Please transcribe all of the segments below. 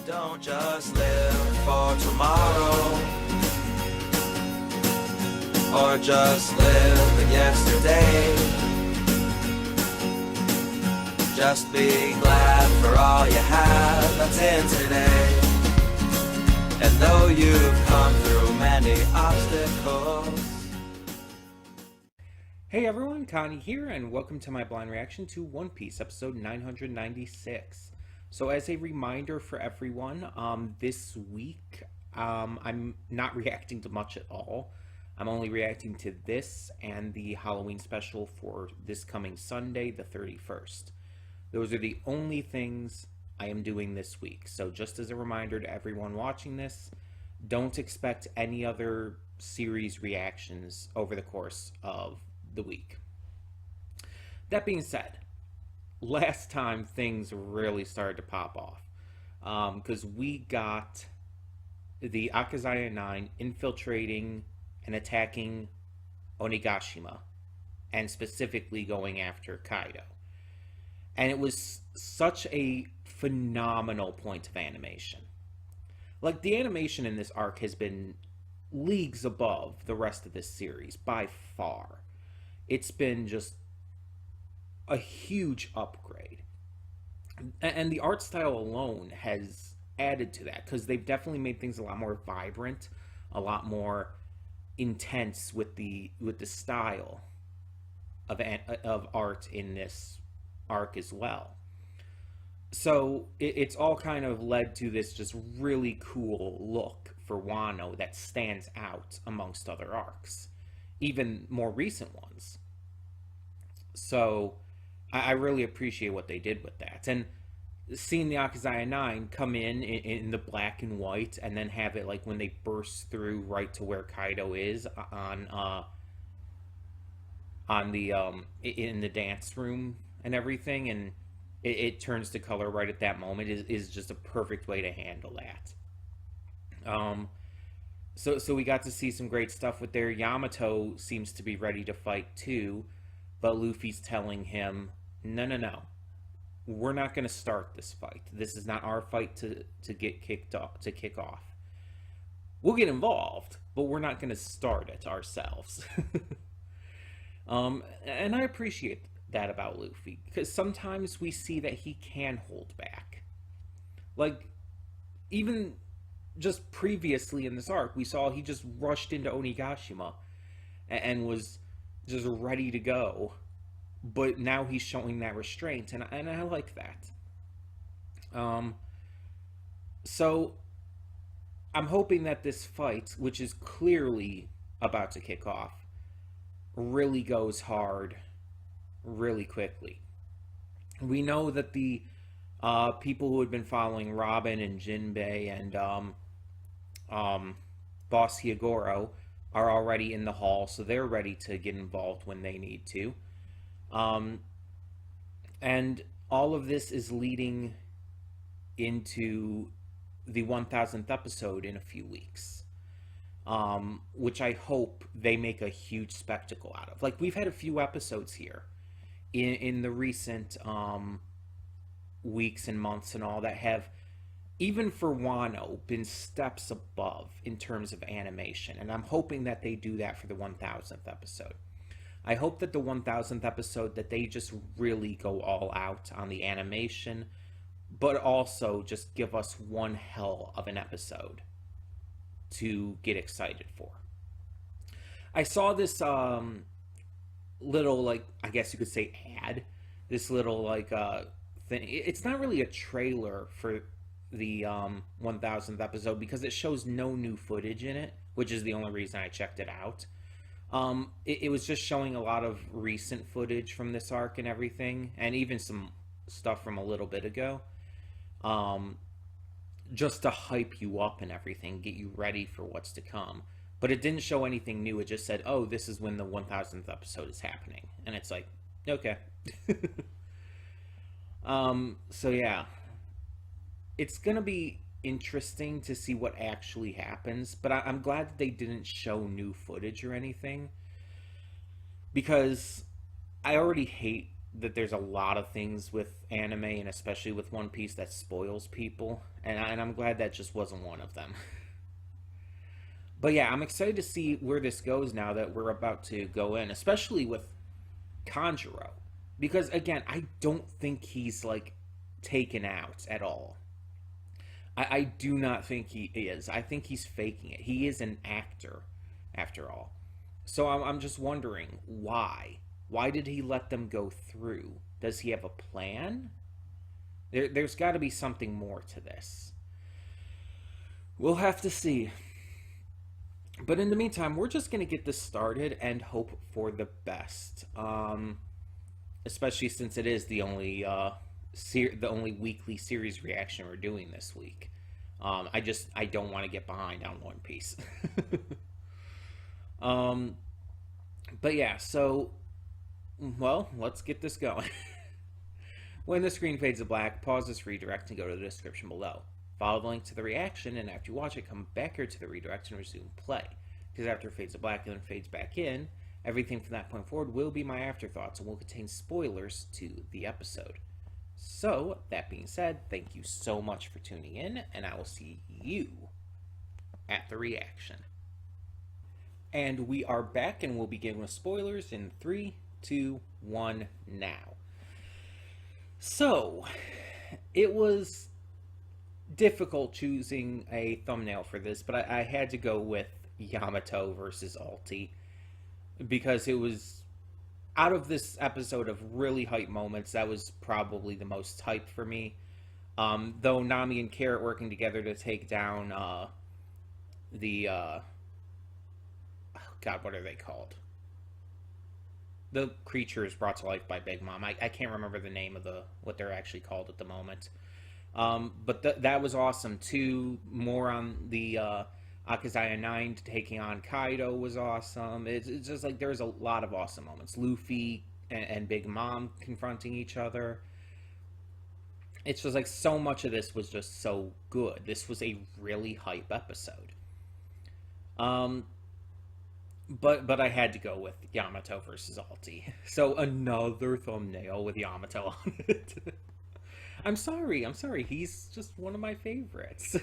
Don't just live for tomorrow, or just live in yesterday. Just be glad for all you have that's in today. And though you've come through many obstacles. Hey everyone, Connie here, and welcome to my blind reaction to One Piece, episode 996. So as a reminder for everyone, this week, I'm not reacting to much at all. I'm only reacting to this and the Halloween special for this coming Sunday, the 31st. Those are the only things I am doing this week. So just as a reminder to everyone watching this, don't expect any other series reactions over the course of the week. That being said, last time things really started to pop off because we got the Akazaya 9 infiltrating and attacking Onigashima, and specifically going after Kaido. And it was such a phenomenal point of animation. Like, the animation in this arc has been leagues above the rest of this series by far. It's been just a huge upgrade. And the art style alone has added to that, because they've definitely made things a lot more vibrant, a lot more intense with the style of art in this arc as well. So it's all kind of led to this just really cool look for Wano that stands out amongst other arcs, even more recent ones. So I really appreciate what they did with that. And seeing the Akazaya 9 come in the black and white, and then have it like when they burst through right to where Kaido is on the in the dance room and everything, and it turns to color right at that moment is just a perfect way to handle that. So we got to see some great stuff with there. Yamato seems to be ready to fight too, but Luffy's telling him, no, we're not going to start this fight. This is not our fight to kick off. We'll get involved, but we're not going to start it ourselves. And I appreciate that about Luffy, because sometimes we see that he can hold back. Like, even just previously in this arc, we saw he just rushed into Onigashima and was just ready to go. But now he's showing that restraint, and I like that. So I'm hoping that this fight, which is clearly about to kick off, really goes hard really quickly. We know that the people who had been following Robin and Jinbei and Boss Hyogoro are already in the hall, so they're ready to get involved when they need to. And all of this is leading into the 1000th episode in a few weeks, which I hope they make a huge spectacle out of. Like, we've had a few episodes here in the recent weeks and months and all that have, even for Wano, been steps above in terms of animation, and I'm hoping that they do that for the 1000th episode. I hope that the 1000th episode, that they just really go all out on the animation, but also just give us one hell of an episode to get excited for. I saw this little, like, I guess you could say ad, this little, like, thing. It's not really a trailer for the 1000th episode, because it shows no new footage in it, which is the only reason I checked it out. It was just showing a lot of recent footage from this arc and everything, and even some stuff from a little bit ago, just to hype you up and everything, get you ready for what's to come. But it didn't show anything new. It just said, oh, this is when the 1000th episode is happening, and it's like, okay. So yeah, it's gonna be interesting to see what actually happens, but I'm glad that they didn't show new footage or anything, because I already hate that there's a lot of things with anime, and especially with One Piece, that spoils people, and I'm glad that just wasn't one of them. But yeah, I'm excited to see where this goes now that we're about to go in, especially with Kanjuro. Because again, I don't think he's like taken out at all. I do not think he is. I think he's faking it. He is an actor, after all. So I'm just wondering why. Why did he let them go through? Does he have a plan? There's got to be something more to this. We'll have to see. But in the meantime, we're just going to get this started and hope for the best. Especially since it is the only weekly series reaction we're doing this week. I don't want to get behind on One Piece. But yeah, so well, let's get this going. When the screen fades to black, pause this redirect and go to the description below. Follow the link to the reaction, and after you watch it, come back here to the redirect and resume play. Because after it fades to black and then fades back in, everything from that point forward will be my afterthoughts and will contain spoilers to the episode. So, that being said, thank you so much for tuning in, and I will see you at the reaction. And we are back, and we'll begin with spoilers in 3, 2, 1, now. So, it was difficult choosing a thumbnail for this, but I had to go with Yamato versus Alti, because it was, out of this episode of really hype moments, that was probably the most hype for me. Though Nami and Carrot working together to take down God, what are they called? The creatures brought to life by Big Mom. I can't remember the name of what they're actually called at the moment. But that was awesome too. More on the Akazaya 9 taking on Kaido was awesome. It's just like there's a lot of awesome moments. Luffy and Big Mom confronting each other. It's just like so much of this was just so good. This was a really hype episode. But I had to go with Yamato versus Alti. So another thumbnail with Yamato on it. I'm sorry. He's just one of my favorites.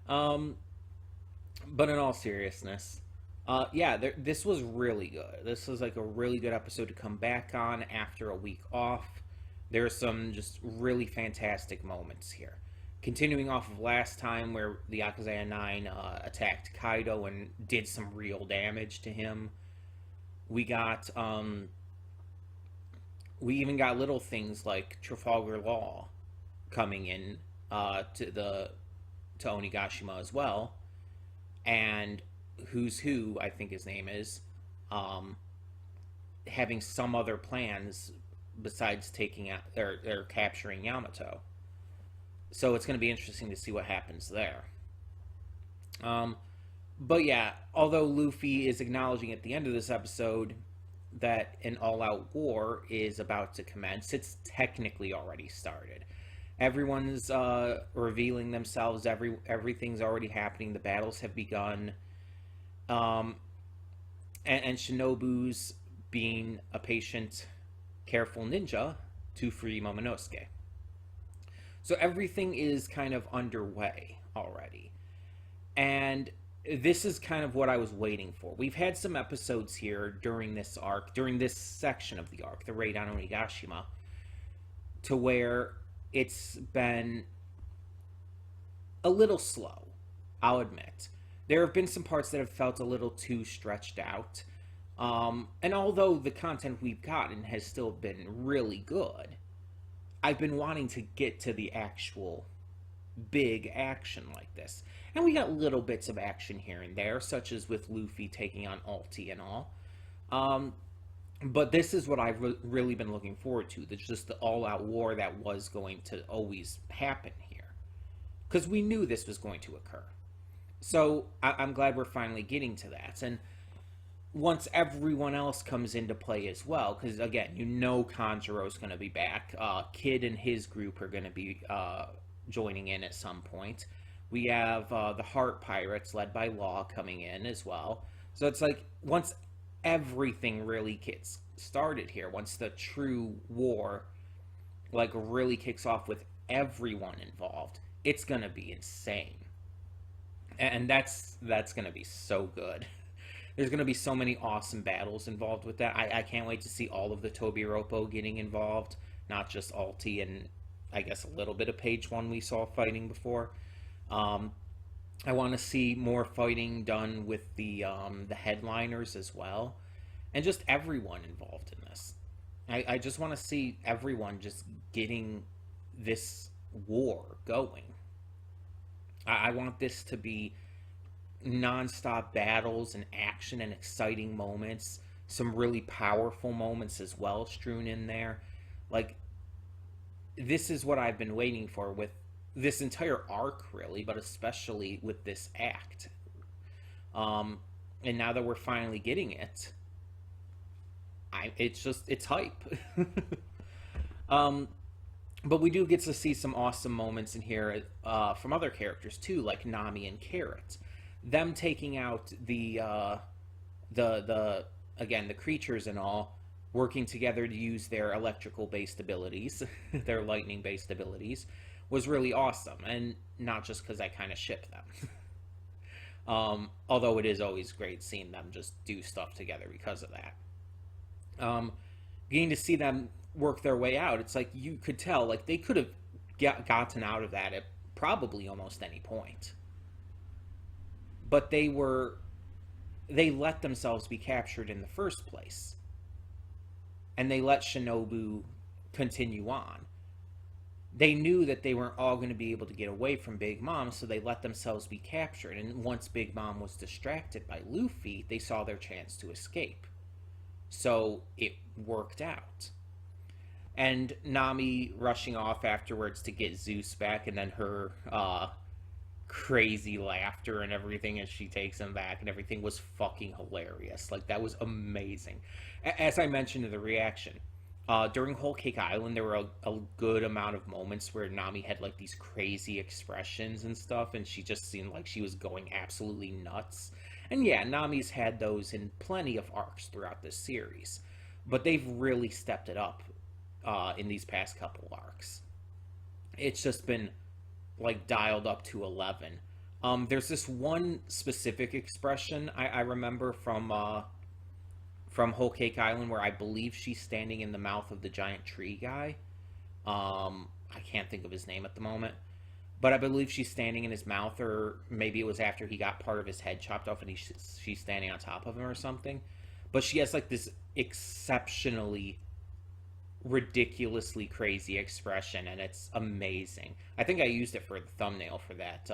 But in all seriousness, this was really good. This was like a really good episode to come back on after a week off. There are some just really fantastic moments here. Continuing off of last time where the Akazaya 9 attacked Kaido and did some real damage to him. We even got little things like Trafalgar Law coming in to Onigashima as well. And Who's Who, I think his name is, having some other plans besides taking out or capturing Yamato. So it's going to be interesting to see what happens there. But yeah, although Luffy is acknowledging at the end of this episode that an all-out war is about to commence, it's technically already started. Everyone's revealing themselves. Everything's already happening. The battles have begun. And Shinobu's being a patient, careful ninja to free Momonosuke. So everything is kind of underway already. And this is kind of what I was waiting for. We've had some episodes here during this arc, during this section of the arc, the raid on Onigashima, to where it's been a little slow, I'll admit. There have been some parts that have felt a little too stretched out. And although the content we've gotten has still been really good, I've been wanting to get to the actual big action like this. And we got little bits of action here and there, such as with Luffy taking on Alti and all. But this is what I've really been looking forward to. It's just the all-out war that was going to always happen here. Because we knew this was going to occur. So I'm glad we're finally getting to that. And once everyone else comes into play as well, because again, you know Kanjuro's going to be back. Kid and his group are going to be joining in at some point. We have the Heart Pirates led by Law coming in as well. So it's like once everything really started here, once the true war like really kicks off with everyone involved, it's gonna be insane. And that's gonna be so good. There's gonna be so many awesome battles involved with that. I can't wait to see all of the Tobi Roppo getting involved, not just Alti and I guess a little bit of Page One we saw fighting before. Um, I want to see more fighting done with the headliners as well, and just everyone involved in this. I just want to see everyone just getting this war going. I want this to be nonstop battles and action and exciting moments, some really powerful moments as well strewn in there. Like, this is what I've been waiting for with this entire arc, really, but especially with this act. And now that we're finally getting it, it's hype. um, but we do get to see some awesome moments in here from other characters too, like Nami and Carrot. Them taking out the again, the creatures and all, working together to use their electrical based abilities, their lightning based abilities, was really awesome. And not just because I kind of ship them. Although it is always great seeing them just do stuff together because of that. Getting to see them work their way out, it's like you could tell, like they could have gotten out of that at probably almost any point. But they let themselves be captured in the first place. And they let Shinobu continue on. They knew that they weren't all going to be able to get away from Big Mom, so they let themselves be captured. And once Big Mom was distracted by Luffy, they saw their chance to escape. So it worked out. And Nami rushing off afterwards to get Zeus back, and then her crazy laughter and everything as she takes him back and everything was fucking hilarious. Like, that was amazing. As I mentioned in the reaction, during Whole Cake Island, there were a good amount of moments where Nami had like these crazy expressions and stuff, and she just seemed like she was going absolutely nuts. And yeah, Nami's had those in plenty of arcs throughout this series, but they've really stepped it up in these past couple arcs. It's just been like dialed up to 11. There's this one specific expression I remember from Whole Cake Island where I believe she's standing in the mouth of the giant tree guy. I can't think of his name at the moment, but I believe she's standing in his mouth, or maybe it was after he got part of his head chopped off and she's standing on top of him or something. But she has like this exceptionally ridiculously crazy expression, and it's amazing. I think I used it for the thumbnail for that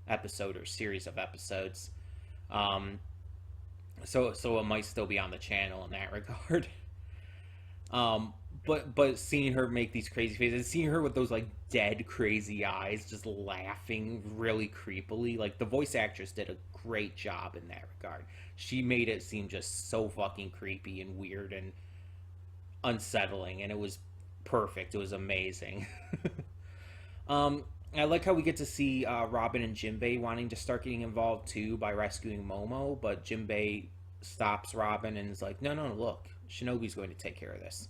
episode or series of episodes. So it might still be on the channel in that regard. But seeing her make these crazy faces, seeing her with those like dead crazy eyes, just laughing really creepily, like the voice actress did a great job in that regard. She made it seem just so fucking creepy and weird and unsettling, and it was perfect. It was amazing. I like how we get to see Robin and Jinbei wanting to start getting involved too by rescuing Momo, but Jinbei stops Robin and is like, no, look, Shinobi's going to take care of this.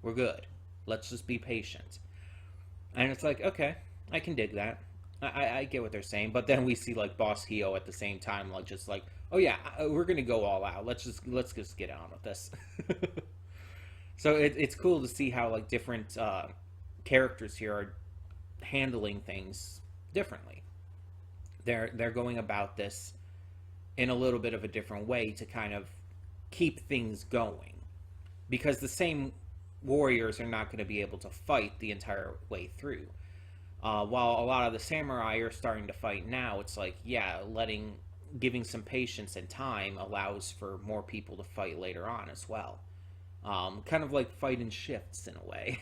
We're good. Let's just be patient. And it's like, okay, I can dig that. I get what they're saying, but then we see like Boss Hio at the same time, like just like, oh yeah, we're gonna go all out. Let's just get on with this. So it's cool to see how like different characters here are handling things differently. They're going about this in a little bit of a different way to kind of keep things going, because the same warriors are not going to be able to fight the entire way through. While a lot of the samurai are starting to fight now, it's like, yeah, giving some patience and time allows for more people to fight later on as well. Kind of like fight in shifts in a way.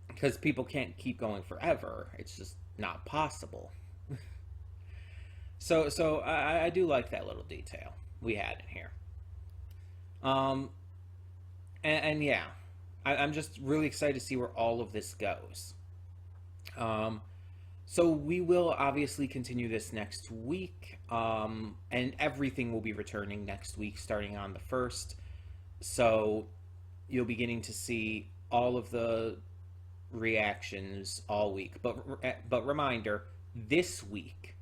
Because people can't keep going forever. It's just not possible. So I do like that little detail we had in here. And yeah, I'm just really excited to see where all of this goes. So we will obviously continue this next week, and everything will be returning next week, starting on the 1st. So you'll be getting to see all of the reactions all week. But reminder, this week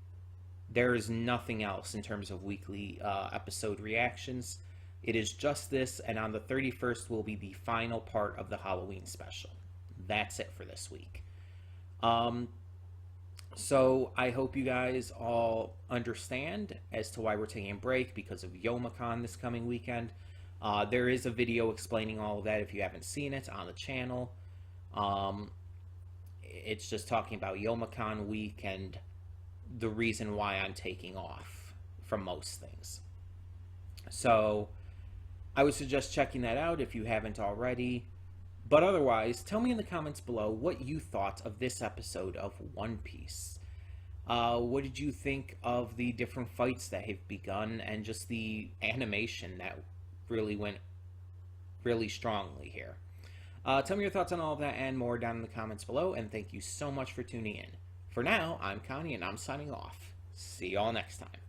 there is nothing else in terms of weekly episode reactions. It is just this, and on the 31st will be the final part of the Halloween special. That's it for this week. So I hope you guys all understand as to why we're taking a break because of YomaCon this coming weekend. There is a video explaining all of that if you haven't seen it on the channel. It's just talking about YomaCon week and the reason why I'm taking off from most things. So I would suggest checking that out if you haven't already. But otherwise, tell me in the comments below what you thought of this episode of One Piece. What did you think of the different fights that have begun and just the animation that really went really strongly here? Tell me your thoughts on all of that and more down in the comments below, and thank you so much for tuning in. For now, I'm Connie, and I'm signing off. See y'all next time.